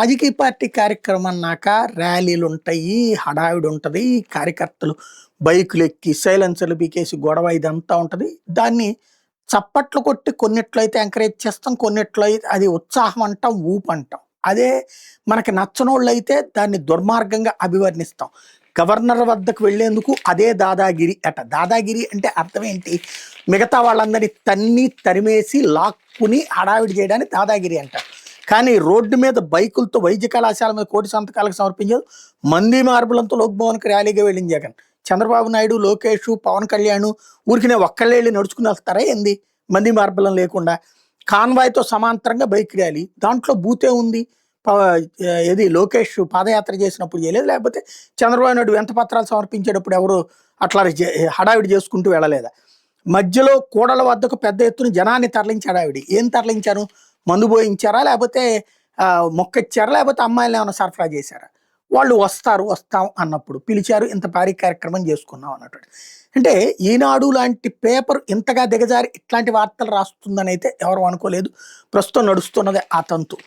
రాజకీయ పార్టీ కార్యక్రమం అన్నాక ర్యాలీలు ఉంటాయి, హడావిడి ఉంటది. కార్యకర్తలు బైకులు ఎక్కి, సైలెన్సర్లు పీకేసి గొడవ ఇదంతా ఉంటది. దాన్ని చప్పట్లు కొట్టి కొన్నిట్లో అయితే ఎంకరేజ్ చేస్తాం, కొన్నిట్లో అయితే అది ఉత్సాహం అంటాం, ఊపు అంటాం. అదే మనకి నచ్చనోళ్ళైతే దాన్ని దుర్మార్గంగా అభివర్ణిస్తాం. గవర్నర్ వద్దకు వెళ్లేందుకు అదే దాదాగిరి అట. దాదాగిరి అంటే అర్థం ఏంటి? మిగతా వాళ్ళందరినీ తన్ని తరిమేసి లాక్కుని హడావిడి చేయడానికి దాదాగిరి అంటారు. కానీ రోడ్డు మీద బైకులతో వైద్య కళాశాల మీద కోటి సంతకాలకు సమర్పించారు. మంది మార్బులంతో లోక్భవన్కి ర్యాలీగా వెళ్ళింది జగన్. చంద్రబాబు నాయుడు, లోకేష్, పవన్ కళ్యాణ్ ఊరికినే ఒక్కళ్ళే వెళ్ళి నడుచుకుని వెళ్తారా ఏంది? మంది మార్బలం లేకుండా కాన్వాయ్తో సమాంతరంగా బైక్ ర్యాలీ. దాంట్లో బూతే ఉంది. ఏది లోకేష్ పాదయాత్ర చేసినప్పుడు చేయలేదు, లేకపోతే చంద్రబాబు నాయుడు వెంట పత్రాలు సమర్పించేటప్పుడు ఎవరు అట్లా హడావిడి చేసుకుంటూ వెళ్ళలేదా? మధ్యలో కూడల వద్దకు పెద్ద ఎత్తున జనాన్ని తరలించి హడావిడి. ఏం తరలించారు? మందు పోయించారా, లేకపోతే మొక్క ఇచ్చారా, లేకపోతే అమ్మాయిలు ఏమైనా సరఫరా చేశారా? వాళ్ళు వస్తాం అన్నప్పుడు పిలిచారు, ఇంత భారీ కార్యక్రమం చేసుకున్నాం అన్నట్టు. అంటే ఈనాడు లాంటి పేపర్ ఇంతగా దిగజారి ఇట్లాంటి వార్తలు రాస్తుందని అయితే ఎవరు అనుకోలేదు. ప్రస్తుతం నడుస్తున్నదే ఆ తంతు.